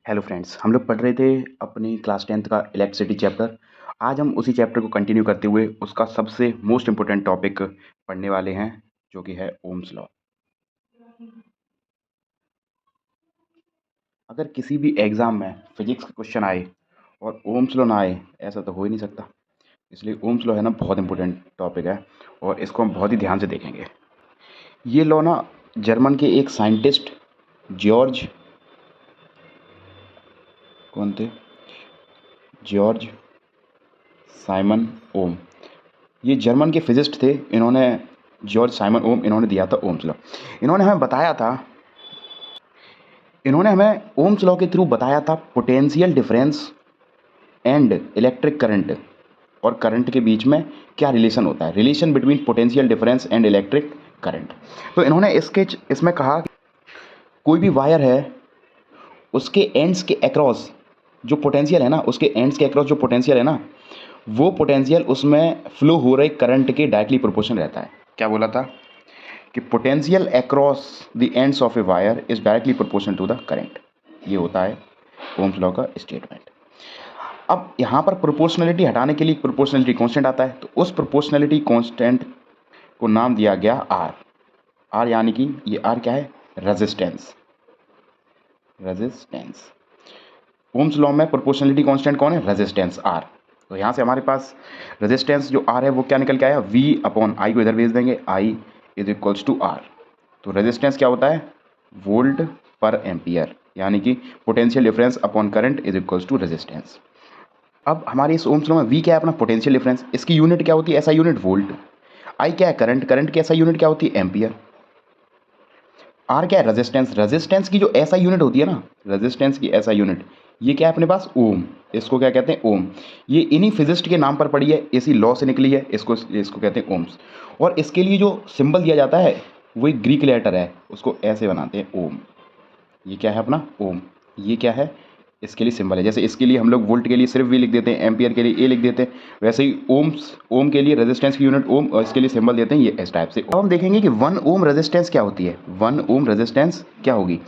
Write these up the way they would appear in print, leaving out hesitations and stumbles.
Hello friends, हम लोग पढ़ रहे थे अपनी क्लास 10th का इलेक्ट्रिसिटी चैप्टर। आज हम उसी चैप्टर को कंटिन्यू करते हुए उसका सबसे मोस्ट इम्पोर्टेंट टॉपिक पढ़ने वाले हैं, जो कि है ओम्स लॉ। अगर किसी भी एग्ज़ाम में फिजिक्स का क्वेश्चन आए और ओम्स लॉ ना आए, ऐसा तो हो ही नहीं सकता। इसलिए ओम्स लॉ है ना, बहुत इंपॉर्टेंट टॉपिक है और इसको हम बहुत ही ध्यान से देखेंगे। ये लॉ ना जर्मन के एक साइंटिस्ट जॉर्ज, कौन थे, जॉर्ज साइमन ओम, ये जर्मन के फिजिस्ट थे। इन्होंने जॉर्ज साइमन ओम इन्होंने दिया था ओम्स लॉ। इन्होंने हमें बताया था इन्होंने हमें ओम्स लॉ के थ्रू बताया था potential difference and electric current और करंट के बीच में क्या रिलेशन होता है, relation between potential difference and electric current. तो इन्होंने इसमें कहा कि कोई भी वायर है, उसके एंड्स के अक्रॉस जो पोटेंशियल है ना, उसके एंड्स के अक्रॉस जो पोटेंशियल है ना, वो पोटेंशियल उसमें फ्लो हो रहे करंट के डायरेक्टली प्रोपोर्शनल रहता है। क्या बोला था कि potential across the ends of a wire is directly proportional to the current. ये होता है ओम्स लॉ का स्टेटमेंट। अब यहाँ पर प्रोपोर्शनलिटी हटाने के लिए प्रोपोर्शनलिटी कांस्टेंट आता है, तो उस प्रोपोर्शनलिटी कांस्टेंट को नाम दिया गया आर। आर यानी कि ये आर क्या है, रेजिस्टेंस। रेजिस्टेंस ओम्स लॉ में प्रोपोर्शनलिटी कांस्टेंट कौन है, रेजिस्टेंस आर। तो यहाँ से हमारे पास रेजिस्टेंस जो आर है वो क्या निकल के आया, वी अपॉन आई को इधर भेज देंगे, I is equals to R. तो रेजिस्टेंस क्या होता है, वोल्ट पर एम्पियर, यानी कि potential difference upon current is equals to resistance. अब हमारे इस ओम्स लॉ में वी क्या है, अपना पोटेंशियल डिफरेंस, इसकी यूनिट क्या होती है, ऐसा यूनिट वोल्ट। आई क्या है, करंट, करंट की ऐसा यूनिट क्या होती है, एम्पियर। आर क्या है, रेजिस्टेंस, रेजिस्टेंस की जो ऐसा यूनिट होती है ना, रेजिस्टेंस की ऐसा यूनिट, ये क्या है अपने पास, ओम। इसको क्या कहते हैं, ओम। ये इन्हीं फिजिस्ट के नाम पर पड़ी है, इसी लॉ से निकली है, इसको इसको कहते हैं ओम्स। और इसके लिए जो सिंबल दिया जाता है वो एक ग्रीक लेटर है, उसको ऐसे बनाते हैं ओम। ये क्या है अपना ओम, ये क्या है, इसके लिए सिंबल है। जैसे इसके लिए हम लोग वोल्ट के लिए सिर्फ वी लिख देते हैं, एम्पियर के लिए ए लिख देते हैं, वैसे ही ओम्स, ओम के लिए रेजिस्टेंस की यूनिट ओम, और इसके लिए सिंबल देते हैं ये इस टाइप से। अब हम देखेंगे कि 1 ओम रेजिस्टेंस क्या होती है, 1 ओम रेजिस्टेंस क्या होगी।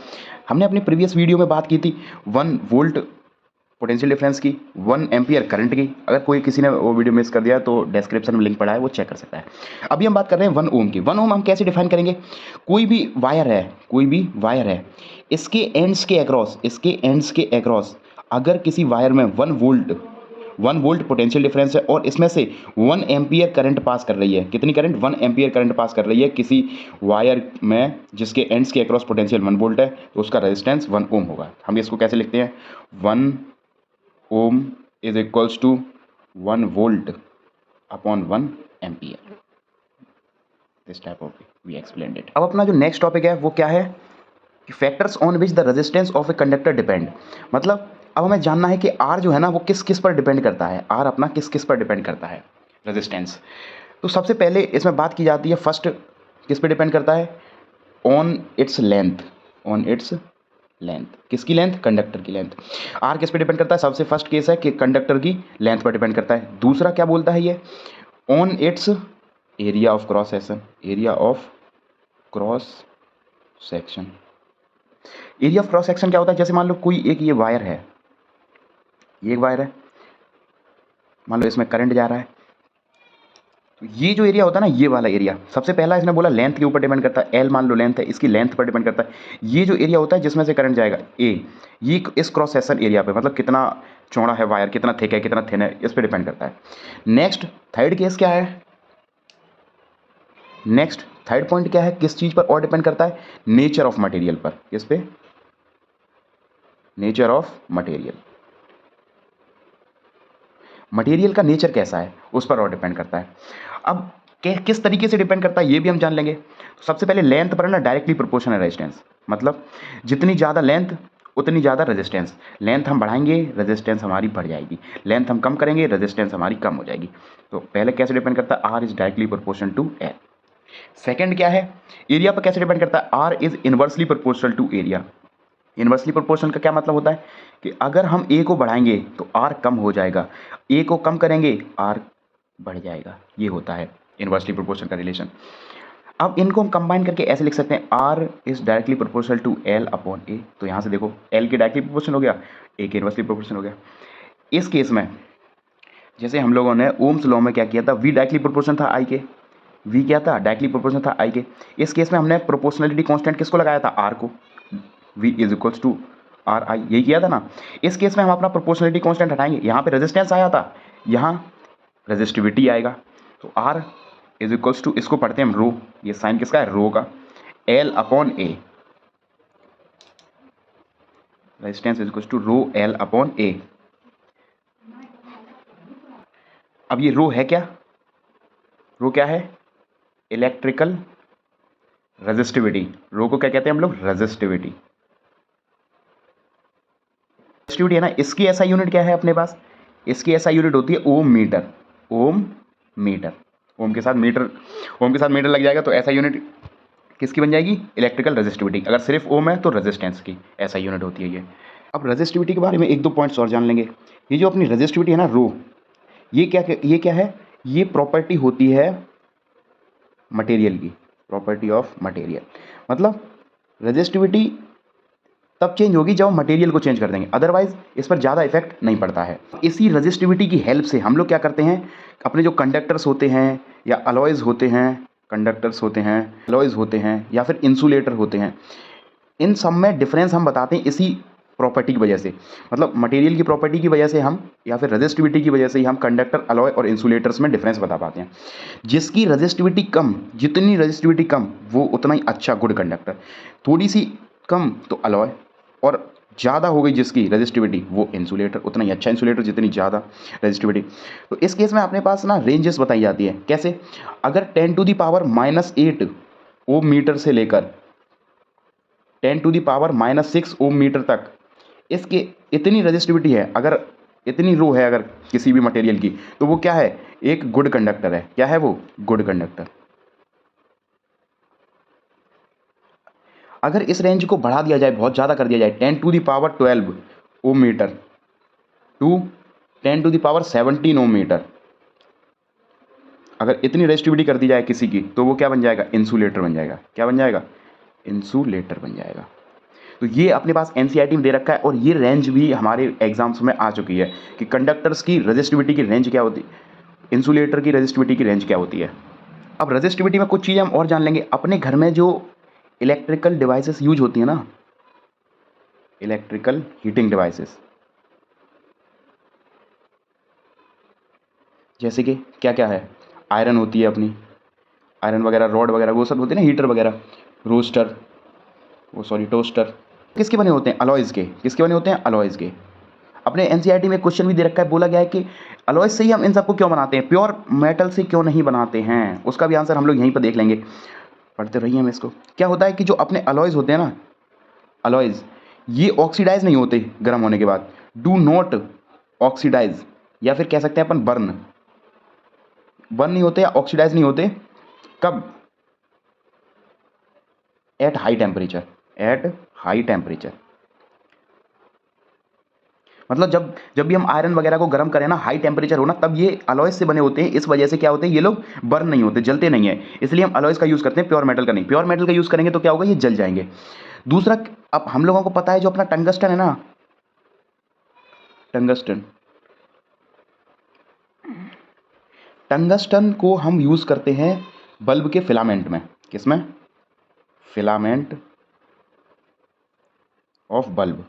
हमने अपनी प्रीवियस वीडियो में बात की थी 1 वोल्ट पोटेंशियल डिफरेंस की, 1 एम्पियर करंट की। अगर कोई किसी ने वो वीडियो मिस कर दिया तो डिस्क्रिप्शन में लिंक पड़ा है, वो चेक कर सकता है। अभी हम बात कर रहे हैं 1 ओम की। 1 ओम हम कैसे डिफाइन करेंगे, कोई भी वायर है, कोई भी वायर है, इसके एंड्स के अक्रॉस, इसके एंड्स के अक्रॉस अगर किसी वायर में 1 वोल्ट पोटेंशियल डिफरेंस है और इसमें से 1 एम्पियर करंट पास कर रही है, कितनी करंट, 1 एम्पियर करंट पास कर रही है किसी वायर में जिसके एंड्स के अक्रॉस पोटेंशियल 1 वोल्ट है, तो उसका रेजिस्टेंस 1 ओम होगा। हम इसको कैसे लिखते हैं, 1 ohm is equals to 1 volt upon 1 ampere. This type of we explained it. अब अपना जो नेक्स्ट टॉपिक है वो क्या है कि factors on which the resistance of a conductor depend. मतलब अब हमें जानना है कि आर जो है ना वो किस किस पर डिपेंड करता है, आर अपना किस किस पर डिपेंड करता है, रेजिस्टेंस। तो सबसे पहले इसमें बात की जाती है, फर्स्ट किस पे डिपेंड करता है, on its length, on its length, किसकी लेंथ, कंडक्टर की लेंथ। आर किस पे डिपेंड करता है, सबसे फर्स्ट केस है कि कंडक्टर की लेंथ पर डिपेंड करता है। दूसरा क्या बोलता है ये, on it's area of cross section, area of cross section. Area of cross section क्या होता है, जैसे मान लो कोई एक ये वायर है, ये एक वायर है, मान लो इसमें करंट जा रहा है, तो ये जो एरिया होता है ना, ये वाला एरिया, सबसे पहला इसने बोला लेंथ के ऊपर डिपेंड करता है, एल मान लो लेंथ है, इसकी लेंथ पर डिपेंड करता है। ये जो एरिया होता है जिसमें से करंट जाएगा, ए, ये इस क्रॉस सेक्शन एरिया पे, मतलब कितना चौड़ा है वायर, कितना थिक है, कितना थिन है, इस पर डिपेंड करता है। नेक्स्ट थर्ड केस क्या है, नेक्स्ट थर्ड पॉइंट क्या है, किस चीज पर और डिपेंड करता है, नेचर ऑफ मटेरियल पर, किस पे, नेचर ऑफ मटेरियल, मटेरियल का नेचर कैसा है उस पर और डिपेंड करता है। अब किस तरीके से डिपेंड करता है ये भी हम जान लेंगे। तो सबसे पहले लेंथ पर ना डायरेक्टली प्रोपोर्शनल रेजिस्टेंस, मतलब जितनी ज़्यादा लेंथ उतनी ज़्यादा रेजिस्टेंस। लेंथ हम बढ़ाएंगे रेजिस्टेंस हमारी बढ़ जाएगी, लेंथ हम कम करेंगे रेजिस्टेंस हमारी कम हो जाएगी। तो पहले कैसे डिपेंड करता है, R is directly proportional to L. Second क्या है, एरिया पर कैसे डिपेंड करता है, R is inversely proportional to area. Inversely proportional का क्या मतलब होता है कि अगर हम ए को बढ़ाएंगे तो आर कम हो जाएगा, ए को कम करेंगे आर बढ़ जाएगा, ये होता है इन्वर्सली प्रोपोर्शनल का रिलेशन। अब इनको हम कंबाइन करके ऐसे लिख सकते हैं, R is directly proportional to L upon A। तो यहाँ से देखो L के डायरेक्टली प्रोपोर्शनल हो गया, A के इनवर्सली प्रोपोर्शनल हो गया। इस केस में जैसे हम लोगों ने ओम्स लॉ में क्या किया था, V डायरेक्टली प्रोपोर्शनल था I के, V क्या था, डायरेक्टली प्रोपोर्शनल था I के। इस केस में हमने प्रोपोर्शनलिटी कांस्टेंट किसको लगाया था, R को, V is equals to R I, यही किया था ना। इस केस में हम अपना प्रोपोर्शनलिटी कांस्टेंट हटाएंगे, यहाँ पे रेजिस्टेंस आया था, यहाँ रेजिस्टिविटी आएगा। तो R इज इक्वल्स टू, इसको पढ़ते हैं हम रो, ये साइन किसका है, रो का, L upon A, resistance is equals to rho L upon A। अब ये रो है क्या, रो क्या है, इलेक्ट्रिकल रेजिस्टिविटी। रो को क्या कहते हैं हम लोग, रेजिस्टिविटी। रेजिस्टिविटी है ना, इसकी ऐसा यूनिट क्या है अपने पास, इसकी ऐसा यूनिट होती है ओम मीटर, ओम मीटर। ओम के साथ मीटर, ओम के साथ मीटर लग जाएगा तो ऐसा यूनिट किसकी बन जाएगी, इलेक्ट्रिकल रेजिस्टिविटी। अगर सिर्फ ओम है तो रेजिस्टेंस की ऐसा यूनिट होती है ये। अब रेजिस्टिविटी के बारे में एक दो पॉइंट्स और जान लेंगे। ये जो अपनी रेजिस्टिविटी है ना रो, ये क्या है, ये प्रॉपर्टी होती है मटेरियल की, प्रॉपर्टी ऑफ मटेरियल। मतलब रेजिस्टिविटी तब चेंज होगी जब हम मटेरियल को चेंज कर देंगे, अदरवाइज इस पर ज़्यादा इफेक्ट नहीं पड़ता है। इसी रेजिस्टिविटी की हेल्प से हम लोग क्या करते हैं, अपने जो कंडक्टर्स होते हैं या अलॉयज़ होते हैं, कंडक्टर्स होते हैं, अलॉयज़ होते हैं या फिर इंसुलेटर होते हैं, इन सब में डिफरेंस हम बताते हैं इसी प्रॉपर्टी की वजह से। मतलब मटेरियल की प्रॉपर्टी की वजह से हम, या फिर रेजिस्टिविटी की वजह से ही हम कंडक्टर, अलॉय और इंसुलेटर्स में डिफरेंस बता पाते हैं। जिसकी रेजिस्टिविटी कम, जितनी रेजिस्टिविटी कम वो उतना ही अच्छा गुड कंडक्टर, थोड़ी सी कम तो अलॉय, और ज़्यादा हो गई जिसकी रेजिस्टिविटी वो इंसुलेटर, उतना ही अच्छा इंसुलेटर जितनी ज़्यादा रेजिस्टिविटी। तो इस केस में अपने पास ना रेंजेस बताई जाती है, कैसे, अगर 10⁻⁻8 ओम मीटर से लेकर 10⁻⁻6 ओम मीटर तक इसके इतनी रेजिस्टिविटी है, अगर इतनी रो है अगर किसी भी मटेरियल की, तो वो क्या है, एक गुड कंडक्टर है। क्या है वो, गुड कंडक्टर। अगर इस रेंज को बढ़ा दिया जाए, बहुत ज़्यादा कर दिया जाए, 10⁻12 ओम मीटर टू 10⁻17 ओम मीटर, अगर इतनी रेजिस्टिविटी कर दी जाए किसी की, तो वो क्या बन जाएगा, इंसुलेटर बन जाएगा। क्या बन जाएगा, इंसुलेटर बन जाएगा। तो ये अपने पास एनसीईआरटी में दे रखा है, और ये रेंज भी हमारे एग्जाम्स में आ चुकी है कि कंडक्टर्स की रेजिस्टिविटी की रेंज क्या होती है, इंसुलेटर की रेजिस्टिविटी की रेंज क्या होती है। अब रेजिस्टिविटी में कुछ चीज़ें हम और जान लेंगे। अपने घर में जो इलेक्ट्रिकल डिवाइसेस यूज होती है ना, इलेक्ट्रिकल हीटिंग डिवाइसेस, जैसे कि क्या क्या है, आयरन होती है अपनी, आयरन वगैरह, रॉड वगैरह, वो सब होते हैं ना, हीटर वगैरह, रोस्टर, टोस्टर, किसके बने होते हैं, अलॉयज़ के। किसके बने होते हैं, अलॉयज़ के। अपने एनसीईआरटी में क्वेश्चन भी दे रखा है, बोला गया है कि अलॉयज़ से ही हम इन सबको क्यों बनाते हैं, प्योर मेटल से क्यों नहीं बनाते हैं। उसका भी आंसर हम लोग यहीं पर देख लेंगे, पढ़ते रहिए हम इसको। क्या होता है कि जो अपने अलॉयज़ होते हैं ना, अलॉयज़, ये ऑक्सीडाइज नहीं होते गर्म होने के बाद, डू नॉट ऑक्सीडाइज, या फिर कह सकते हैं अपन बर्न नहीं होते या ऑक्सीडाइज नहीं होते, कब, at high temperature, at high temperature. मतलब जब भी हम आयरन वगैरह को गर्म करें ना, हाई टेम्परेचर हो ना, तब ये अलॉयज से बने होते हैं। इस वजह से क्या होते हैं, ये लोग बर्न नहीं होते, जलते नहीं है, इसलिए हम अलॉयज का यूज़ करते हैं, प्योर मेटल का नहीं। प्योर मेटल का यूज़ करेंगे तो क्या होगा, ये जल जाएंगे। दूसरा, अब हम लोगों को पता है जो अपना टंगस्टन है ना, टंगस्टन को हम यूज़ करते हैं बल्ब के फिलामेंट में। किसमें, फिलामेंट ऑफ बल्ब।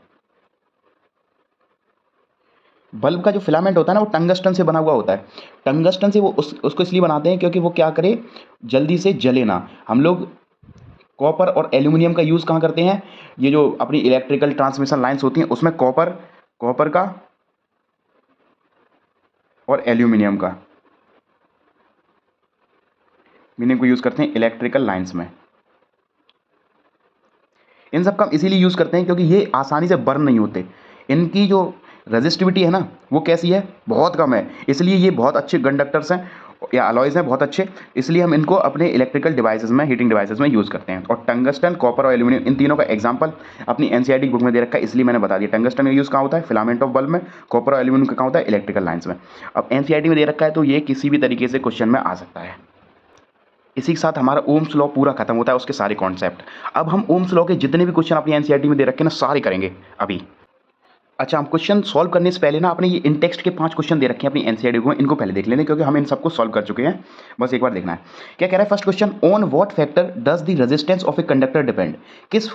बल्ब का जो फिलामेंट होता है ना, वो टंगस्टन से बना हुआ होता है। टंगस्टन से वो उसको इसलिए बनाते हैं क्योंकि वो क्या करे, जल्दी से जले ना। हम लोग कॉपर और एल्यूमिनियम का यूज़ कहाँ करते हैं, ये जो अपनी इलेक्ट्रिकल ट्रांसमिशन लाइंस होती हैं उसमें कॉपर का और एल्यूमिनियम का मीनिंग को यूज़ करते हैं इलेक्ट्रिकल लाइंस में। इन सब का इसीलिए यूज़ करते हैं क्योंकि ये आसानी से बर्न नहीं होते। इनकी जो रेजिस्टिविटी है ना, वो कैसी है, बहुत कम है, इसलिए ये बहुत अच्छे कंडक्टर्स हैं या अलॉयज़ हैं, बहुत अच्छे। इसलिए हम इनको अपने इलेक्ट्रिकल डिवाइसेस में, हीटिंग डिवाइसेस में यूज़ करते हैं। और टंगस्टन, कॉपर और एल्यूमिनियम, इन तीनों का एग्जांपल अपनी एनसीईआरटी बुक में दे रखा है, इसलिए मैंने बता दिया। टंगस्टन का यूज़ कहाँ होता है, फिलामेंट ऑफ बल्ब में। कॉपर और एल्यूमिनियम का कहाँ होता है, इलेक्ट्रिकल लाइन्स में। अब एनसीईआरटी में दे रखा है तो ये किसी भी तरीके से क्वेश्चन में आ सकता है। इसी के साथ हमारा ओम्स लॉ पूरा खत्म होता है, उसके सारे कॉन्सेप्ट। अब हम ओम्स लॉ के जितने भी क्वेश्चन अपनी एनसीईआरटी में दे रखे हैं ना, सारे करेंगे अभी। अच्छा, हम क्वेश्चन सॉल्व करने से पहले ना अपने ये इन टेक्स्ट के 5 क्वेश्चन दे रखे हैं अपनी एनसीईआरटी को, इनको पहले देख लेंगे क्योंकि हम इन सबको सॉल्व कर चुके हैं, बस एक बार देखना है। क्या कह रहा है first question, on what factor does the resistance of a conductor depend.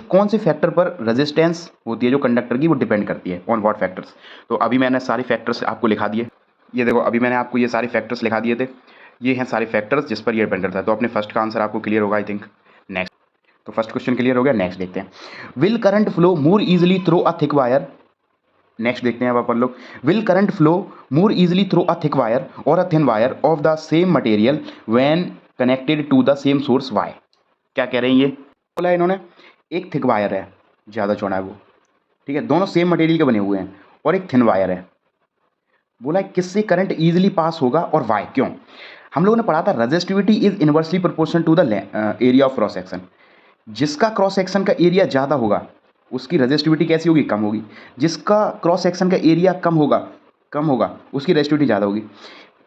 कौन से फैक्टर पर रेजिस्टेंस होती है जो कंडक्टर की, वो डिपेंड करती है, ऑन व्हाट फैक्टर्स। तो अभी मैंने सारे फैक्टर्स आपको लिखा दिए, ये देखो अभी मैंने आपको ये सारे फैक्टर्स लिखा दिए थे, ये हैं सारे फैक्टर्स जिस पर ये डिपेंड करता है। तो अपने फर्स्ट का आंसर आपको क्लियर होगा आई थिंक। नेक्स्ट, तो फर्स्ट क्वेश्चन क्लियर हो गया, नेक्स्ट देखते हैं। Will current flow more easily through a thick wire. Next देखते हैं अब अपन लोग, will current flow more easily through a thick wire और a thin wire of the same material when connected to the same source why. क्या कह रहे हैं ये, बोला है इन्होंने एक थिक वायर है, ज़्यादा चौड़ा है वो, ठीक है, दोनों सेम मटेरियल के बने हुए हैं, और एक थिन वायर है। बोला है किससे करंट इजिली पास होगा और वाई, क्यों। हम लोगों ने पढ़ा था resistivity is inversely proportional to the area of cross section. जिसका क्रॉस सेक्शन का एरिया ज़्यादा होगा उसकी रेजिस्टिविटी कैसी होगी, कम होगी। जिसका क्रॉस सेक्शन का एरिया कम होगा उसकी रेजिस्टिविटी ज़्यादा होगी।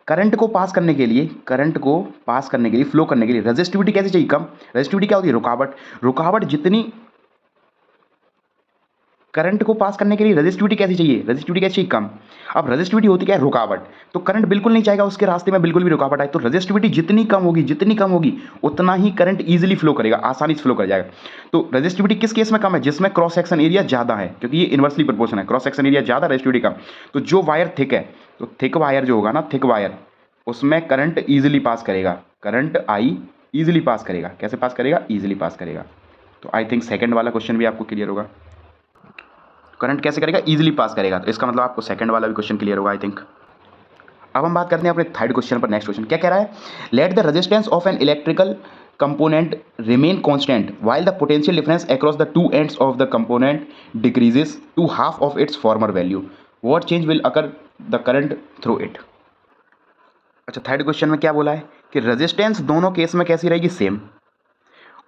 करंट को पास करने के लिए फ्लो करने के लिए रेजिस्टिविटी कैसी चाहिए, कम। रेजिस्टिविटी क्या होती है, रुकावट जितनी, करंट को पास करने के लिए रेजिस्टिविटी कैसी चाहिए, कम। अब रेजिस्टिविटी होती क्या है, रुकावट, तो करंट बिल्कुल नहीं चाहेगा उसके रास्ते में बिल्कुल भी रुकावट आए, तो रेजिस्टिविटी जितनी कम होगी उतना ही करंट इजीली फ्लो करेगा, आसानी से फ्लो कर जाएगा। तो रेजिस्टिविटी किस केस में कम है, जिसमें क्रॉस सेक्शन एरिया ज़्यादा है, क्योंकि ये इनवर्सली प्रोपोर्शनल है, क्रॉस सेक्शन एरिया ज़्यादा, रेजिस्टिविटी कम। तो जो वायर थिक है, तो थिक वायर जो होगा ना, थिक वायर, उसमें करंट ईजिली पास करेगा, करंट आई ईजिली पास करेगा। कैसे पास करेगा, ईजिली पास करेगा। तो आई थिंक सेकंड वाला क्वेश्चन भी आपको क्लियर होगा, करंट कैसे करेगा, इजीली पास करेगा। तो इसका मतलब आपको सेकंड वाला भी क्वेश्चन क्लियर होगा आई थिंक। अब हम बात करते हैं अपने थर्ड क्वेश्चन पर। नेक्स्ट क्वेश्चन क्या कह रहा है, let the resistance of an electrical component remain constant while the potential difference across the two ends of the component decreases to half of its former value, what change will occur the current through it. अच्छा, third question में क्या बोला है कि resistance दोनों case में कैसी रहेगी, सेम,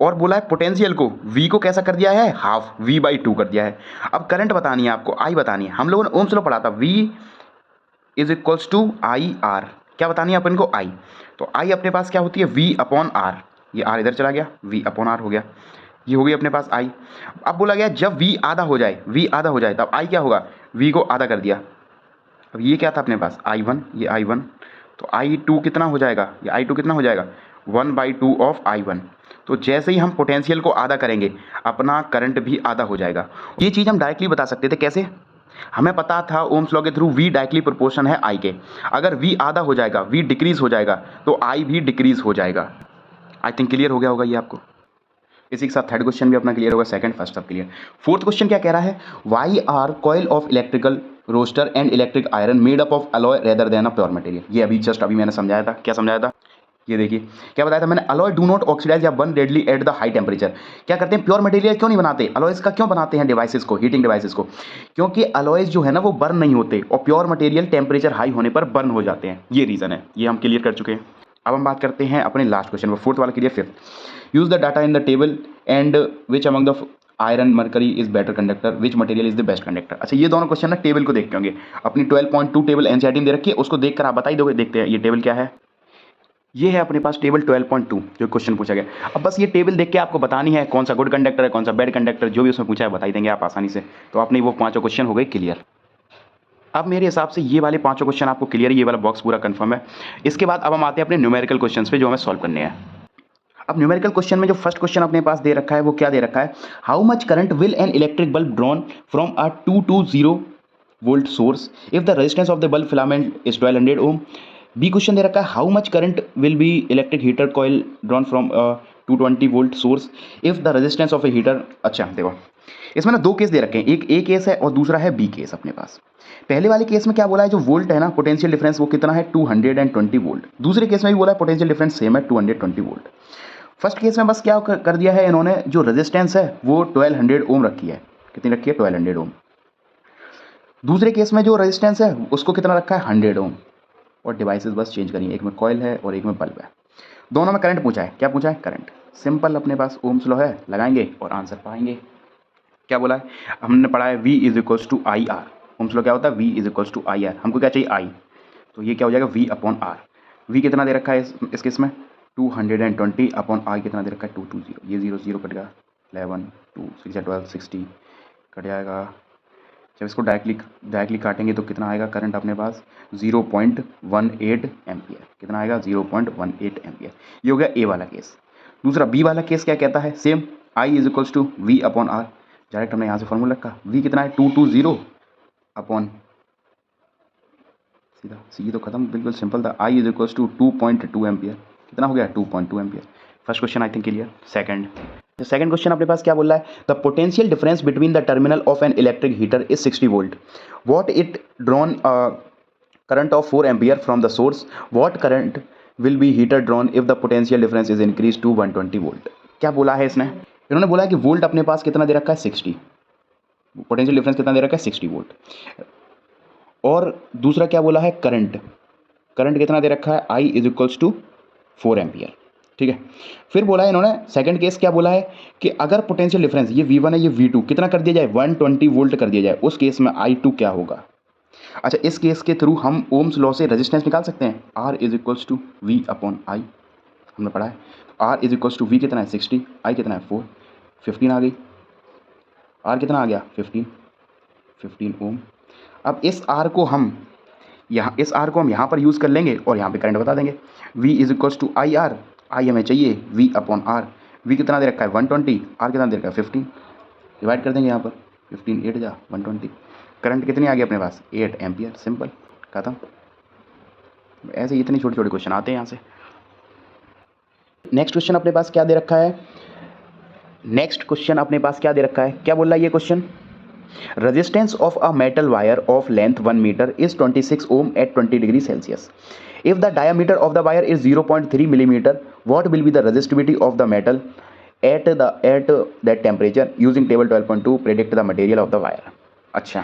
और बोला है पोटेंशियल को V को कैसा कर दिया है, हाफ, V/2 कर दिया है। अब करंट बतानी है आपको, I बतानी है। हम लोगों ने ओम्स लॉ पढ़ा था, V is to I R. क्या बतानी है अपन को, I। तो I अपने पास क्या होती है, V/R। ये R इधर चला गया, V/R हो गया, ये हो गई अपने पास I। अब बोला गया जब V आधा हो जाए तब I क्या होगा, V को आधा कर दिया। अब ये क्या था अपने पास, I1, ये I1, तो I2 कितना हो जाएगा, ये I2 कितना हो जाएगा, 1/2 ऑफ I1। तो जैसे ही हम पोटेंशियल को आधा करेंगे अपना करंट भी आधा हो जाएगा। ये चीज़ हम डायरेक्टली बता सकते थे, कैसे, हमें पता था ओम्स लॉ के थ्रू V डायरेक्टली प्रोपोर्शन है I के। अगर V आधा हो जाएगा, V डिक्रीज हो जाएगा, तो I भी डिक्रीज हो जाएगा। आई थिंक क्लियर हो गया होगा ये आपको। इसी के साथ थर्ड क्वेश्चन भी अपना क्लियर होगा, सेकंड फर्स्ट सब क्लियर। फोर्थ क्वेश्चन क्या कह रहा है, why are coil of electrical roaster and electric iron made up of alloy rather than a pure material. ये अभी मैंने समझाया था, क्या समझाया था, ये देखिए क्या बताया था मैंने, अलॉय डू नॉट ऑक्सीडाइज या burn readily at the high temperature. क्या करते हैं, प्योर मटेरियल क्यों नहीं बनाते, अलॉयज का क्यों बनाते हैं डिवाइसेस को, हीटिंग डिवाइसेस को, क्योंकि अलॉयज जो है ना वो बर्न नहीं होते, और प्योर मटेरियल टेम्परेचर हाई होने पर बर्न हो जाते हैं, ये रीज़न है, ये हम क्लियर कर चुके हैं। अब हम बात करते हैं अपने लास्ट क्वेश्चन पर, फोर्थ वाला clear. Fifth, use the data in the table and which among the iron mercury is better conductor, which material is the best conductor. अच्छा, ये दोनों क्वेश्चन ना टेबल को देख के होंगे, अपनी 12.2 टेबल एनसीईआरटी में दे रखी है, उसको देखकर आप बता ही दोगे। देखते हैं ये टेबल क्या है, ये है अपने पास टेबल 12.2 जो क्वेश्चन पूछा गया। अब बस ये टेबल देख के आपको बतानी है कौन सा गुड कंडक्टर है, कौन सा बैड कंडक्टर, जो भी उसमें पूछा है बता ही देंगे आप आसानी से। तो अपने वो पांचों क्वेश्चन हो गए क्लियर। अब मेरे हिसाब से ये वाले पांचों क्वेश्चन आपको क्लियर है, ये वाला बॉक्स पूरा कंफर्म है। इसके बाद अब हम आते हैं अपने न्यूमेरिकल क्वेश्चंस पे जो हमें सॉल्व करने हैं। अब न्यूमेरिकल क्वेश्चन में जो फर्स्ट क्वेश्चन अपने पास दे रखा है वो क्या दे रखा है, how much current will an electric bulb drawn from a 220 volt source if the resistance of the bulb filament is 1200 ohm. B question दे रखा है, how much current will be electric heater coil drawn from 220 volt source if the resistance of a heater. अच्छा देखो, इसमें ना दो case दे रखे हैं, एक ए केस है और दूसरा है बी केस अपने पास। पहले वाले केस में क्या बोला है, जो वोल्ट है ना पोटेंशियल डिफरेंस वो कितना है 220 वोल्ट। दूसरे केस में भी बोला है पोटेंशियल डिफरेंस सेम है 220 वोल्ट। फर्स्ट केस में बस क्या कर दिया है इन्होंने, जो रेजिस्टेंस है वो 1200 ओम रखी है, कितनी रखी है 1200 ओम। दूसरे केस में जो रेजिस्टेंस है उसको कितना रखा है 100 ओम, और डिवाइसेस बस चेंज करिए, एक में कॉइल है और एक में बल्ब है। दोनों में करंट पूछा है, क्या पूछा है, करंट। सिंपल अपने पास ओम्स लॉ है, लगाएंगे और आंसर पाएंगे। क्या बोला है, हमने पढ़ा है V is equals to I R. Ohm's law क्या होता है, V is equals to I R. हमको क्या चाहिए I, तो ये क्या हो जाएगा V/R। V कितना दे रखा है इस केस में 220 अपॉन आई कितना दे रखा है 220, ये 0 0 कट गया, 11 2 6 12 60 कट जाएगा। जब इसको डायरेक्टली काटेंगे तो कितना आएगा करंट अपने पास 0.18 एम्पियर। कितना आएगा 0.18 एम्पियर। ये हो गया ए वाला केस। दूसरा बी वाला केस क्या कहता है, same I is equals to V upon R. Direct हमने यहाँ से फॉर्मूला रखा, वी कितना है 220 अपॉन, सीधा सी तो खत्म, बिल्कुल सिंपल था। I is equals to 2.2 ampere. कितना हो गया 2.2 ampere. First question I think clear. Second question अपने पास क्या बोल रहा है, the potential difference between the terminal of an electric heater is 60 volt, what it drawn current of 4 ampere from the source, what current will be heater drawn if the potential difference is increase to 120 volt. क्या बोला है इसने, इन्होंने बोला है कि volt अपने पास कितना दे रखा है 60, पोटेंशियल डिफरेंस कितना दे रखा है 60 वोल्ट। और दूसरा क्या बोला है, करंट कितना दे रखा है आई इज इक्वल्स टू 4 एम्पियर। ठीक है, फिर बोला है इन्होंने सेकंड केस क्या बोला है कि अगर पोटेंशियल डिफरेंस ये V1 है ये V2 कितना कर दिया जाए 120 वोल्ट कर दिया जाए, उस केस में I2 क्या होगा। अच्छा, इस केस के थ्रू हम ओम्स लॉ से रेजिस्टेंस निकाल सकते हैं, R is equals to V upon I, हमने पढ़ा है। R is equals to V कितना है 60, I कितना है 4, 15 आ गई, R कितना आ गया 15 ओम। अब इस R को हम यहाँ पर यूज़ कर लेंगे और यहाँ पे करंट बता देंगे। V is equals to IR, I हमें चाहिए V अपॉन R। V कितना दे रखा है 120, R कितना दे रखा है 15, डिवाइड कर देंगे यहाँ पर 15 8 जा 120, करंट कितनी आ गई अपने पास 8 एम्पियर। सिंपल, खत्म। ऐसे इतने छोटे छोटे क्वेश्चन आते हैं यहाँ से। नेक्स्ट क्वेश्चन अपने पास क्या दे रखा है, क्या बोल रहा है ये question, resistance of a metal wire of length 1 meter is 26 ohm at 20 degree Celsius. If the diameter of the wire is 0.3 millimeter, what will be the resistivity of the metal at that temperature? Using table 12.2 predict the material of the wire. अच्छा,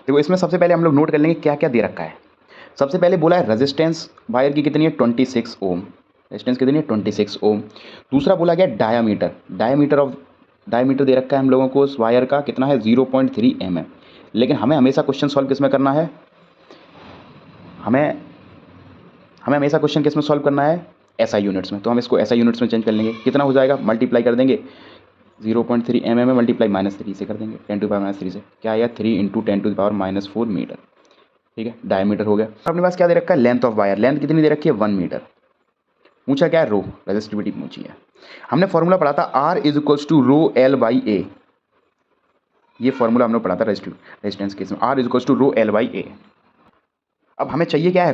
देखो इसमें सबसे पहले हम लोग note कर लेंगे क्या क्या दे रखा है। सबसे पहले बोला है रेजिस्टेंस वायर की कितनी है 26 ओम, रेजिस्टेंस कितनी है 26 ओम। दूसरा बोला गया डायमीटर दे रखा है हम लोगों को उस वायर का कितना है 0.3 mm। लेकिन हमें हमेशा क्वेश्चन सॉल्व किस में करना है, हमें हमेशा क्वेश्चन किस में सॉल्व करना है SI यूनिट्स में। तो हम इसको SI यूनिट्स में चेंज कर लेंगे, कितना हो जाएगा मल्टीप्लाई कर देंगे 0.3 mm में मल्टीप्लाई -3 से कर देंगे 10 टू पावर -3 से, क्या आया 3 × 10 टू पावर -4 मीटर। ठीक है, डायमीटर हो गया। अपने पास क्या दे रखा है लेंथ ऑफ वायर, लेंथ कितनी दे रखी है 1 मीटर। पूछा क्या है रो, रेजिस्टिविटी पूछी है। हमने फॉर्मूला पढ़ा था R is equals to rho L by A, ये फॉर्मूला हमने पढ़ा था रेजिस्टेंस केस में, R is equals to rho L by A. अब हमें चाहिए क्या है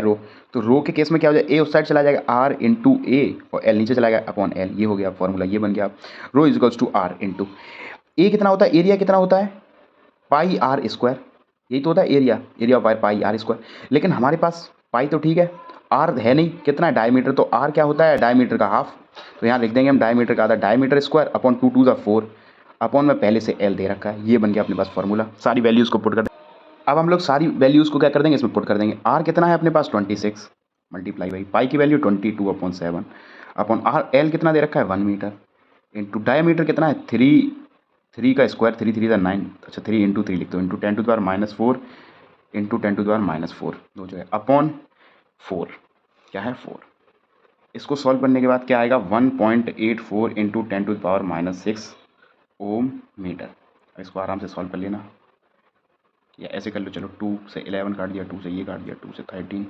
रो, तो रो के केस में क्या हो जाएगा, ए उस साइड चला जाएगा R इंटू ए और L नीचे चला गया अपॉन L, ये हो गया फॉर्मूला, ये बन गया rho is equals to R into A. कितना होता है एरिया, कितना होता है पाई R स्क्वायर, यही तो होता है area of wire pi R square. लेकिन हमारे पास पाई तो ठीक है, R है नहीं, कितना है डायमीटर, तो R क्या होता है डायमीटर का हाफ, तो यहाँ लिख देंगे हम डायमीटर का आधा, डायमीटर स्क्वायर अपॉन 2 2 4 अपॉन में पहले से L दे रखा है, ये बन गया अपने पास फॉर्मूला। सारी वैल्यूज़ को पुट कर देंगे। अब हम लोग सारी वैल्यूज़ को क्या कर देंगे इसमें पुट कर देंगे। R कितना है अपने पास 26 मल्टीप्लाई बाई पाई की वैल्यू 22/7 अपॉन R, L कितना दे रखा है 1 मीटर इंटू डायमीटर कितना है 3 का स्क्वायर 3 3 9, अच्छा 3 × 3 लिखते हो into 10 to the power -4 into 10 to the power -4 दो जगह अपॉन 4, क्या है 4। इसको सॉल्व करने के बाद क्या आएगा 1.84 into 10 to the power -6 ohm metre. इसको आराम से सॉल्व कर लेना, या ऐसे कर लो, चलो 2 से 11 काट दिया, 2 से ये काट दिया, 2 से 13,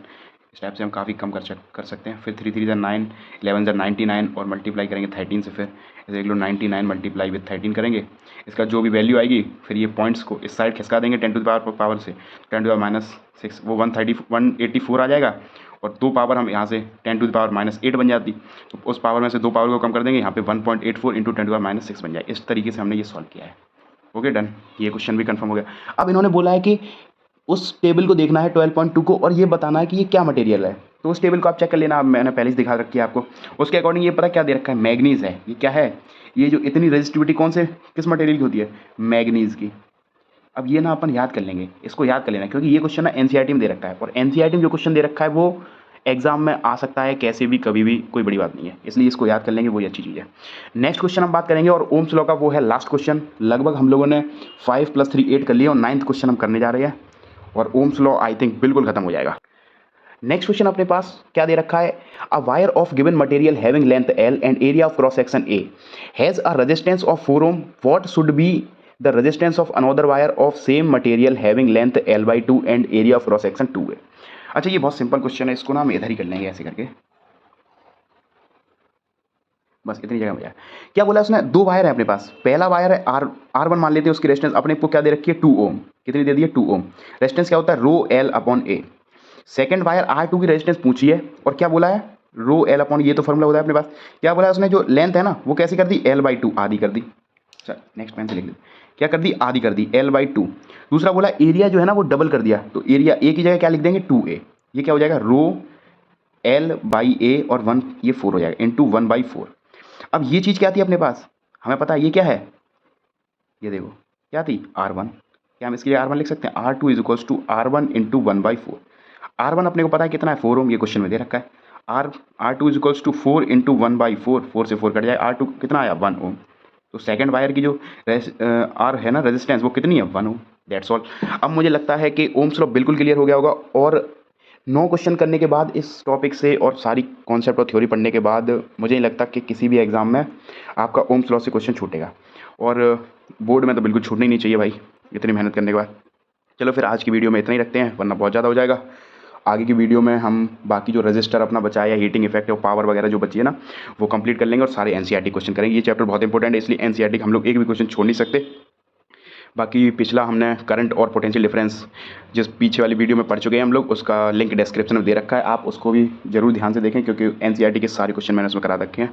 इस टाइप से हम काफ़ी कम कर सकते हैं। फिर 3 3 9, 11 99 और मल्टीप्लाई करेंगे 13 से, फिर देख लो 99 मल्टीप्लाई विद 13 करेंगे, इसका जो भी वैल्यू आएगी फिर ये पॉइंट्स को इस साइड खिसका देंगे 10 टू द पावर से, 10 टू द पावर -6 वो 184 आ जाएगा, और 2 पावर हम यहाँ से 10 टू द पावर -8 बन जाती, तो उस पावर में से 2 पावर को कम कर देंगे, यहाँ पे 1.84 इंटू 10 टू द पावर -6 बन जाए। इस तरीके से हमने ये सॉल्व किया है। ओके डन, ये क्वेश्चन भी कंफर्म हो गया। अब इन्होंने बोला है कि उस टेबल को देखना है 12.2 को और ये बताना है कि ये क्या मटेरियल है, तो उस टेबल को आप चेक कर लेना, मैंने पहले से दिखा रखी है आपको। उसके अकॉर्डिंग ये पता क्या दे रखा है मैग्नीज है, ये क्या है, ये जो इतनी रेजिस्टिविटी कौन से किस मटेरियल की होती है मैग्नीज की। अब ये ना अपन याद कर लेंगे, इसको याद कर लेना, क्योंकि ये क्वेश्चन ना एनसीईआरटी में दे रखा है, और एनसीईआरटी में जो क्वेश्चन दे रखा है वो एग्जाम में आ सकता है कैसे भी कभी भी, कोई बड़ी बात नहीं है, इसलिए इसको याद कर लेंगे, वही अच्छी चीज़ है। नेक्स्ट क्वेश्चन हम बात करेंगे और ओम्स लॉ का, वो है लास्ट क्वेश्चन। लगभग हम लोगों ने 5 + 3 8 कर लिया और 9th क्वेश्चन हम करने जा रहे हैं, और ओम्स लॉ आई थिंक बिल्कुल खत्म हो जाएगा। नेक्स्ट क्वेश्चन अपने पास क्या दे रखा है, a wire of given material having length L and area of cross section A has a resistance of 4 ohm, what should be the resistance of another wire of same material having length L/2 and area of cross section 2 है। अच्छा ये बहुत simple question है, इसको ना हम इधर ही कर लेंगे ऐसे करके, बस इतनी जगह में। क्या बोला उसने, दो वायर है अपने पास, पहला वायर है R1 मान लेते हैं, उसकी रेजिस्टेंस अपने को क्या दे रखी है 2 ohm, कितनी दे दी है 2 ohm, रेजिस्टेंस क्या होता है रो L/A। सेकंड वायर R2 की रेजिस्टेंस पूछी है और क्या बोला है रो L/, ये तो फॉर्मूला होता है अपने पास, क्या बोला है उसने जो लेंथ है ना वो कैसी कर दी L/2 आधी कर दी, चल नेक्स्ट पेन से लिख दे, क्या कर दी आधी कर दी L/2। दूसरा बोला एरिया जो है ना वो डबल कर दिया, तो एरिया ए की जगह क्या लिख देंगे 2A, ये क्या हो जाएगा रो L/A और 1 ये 4 हो जाएगा इंटू 1/4। अब ये चीज़ क्या थी अपने पास, हमें पता है ये क्या है, ये देखो क्या थी R1, क्या हम इसके लिए R1 लिख सकते हैं, R2 is equals to R1 into 1/4। R1 अपने को पता है कितना है 4 ohm, ये क्वेश्चन में दे रखा है, R2 is equals to 4 into 1/4, 4 से 4 कट जाए, R2 कितना आया 1 ohm, तो सेकंड वायर की जो R है ना रेजिस्टेंस वो कितनी है 1 ohm, दैट्स ऑल। अब मुझे लगता है कि ओम्स लॉ बिल्कुल क्लियर हो गया होगा, और 9 क्वेश्चन करने के बाद इस टॉपिक से और सारी कॉन्सेप्ट और थ्योरी पढ़ने के बाद मुझे नहीं लगता कि किसी भी एग्ज़ाम में आपका ओम्स लॉ से क्वेश्चन छूटेगा, और बोर्ड में तो बिल्कुल छूटना ही नहीं चाहिए भाई इतनी मेहनत करने के बाद। चलो फिर आज की वीडियो में इतना ही रखते हैं, वरना बहुत ज़्यादा हो जाएगा। आगे की वीडियो में हम बाकी जो रजिस्टर अपना बचा है या हीटिंग इफेक्ट और पावर वगैरह जो बची है ना वो कंप्लीट कर लेंगे और सारे एनसीईआरटी क्वेश्चन करेंगे। ये चैप्टर बहुत इंपॉर्टेंट है, इसलिए एनसीईआरटी का हम लोग एक भी क्वेश्चन छोड़ नहीं सकते। बाकी पिछला हमने करंट और पोटेंशियल डिफरेंस जिस पीछे वाली वीडियो में पढ़ चुके हैं हम लोग, उसका लिंक डिस्क्रिप्शन में दे रखा है, आप उसको भी जरूर ध्यान से देखें क्योंकि एनसीईआरटी के सारे क्वेश्चन मैंने उसमें करा रखे हैं।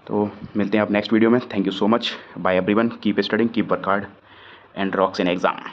तो मिलते हैं आप नेक्स्ट वीडियो में, thank you so much, bye everyone, keep studying, keep work hard and rocks in exam.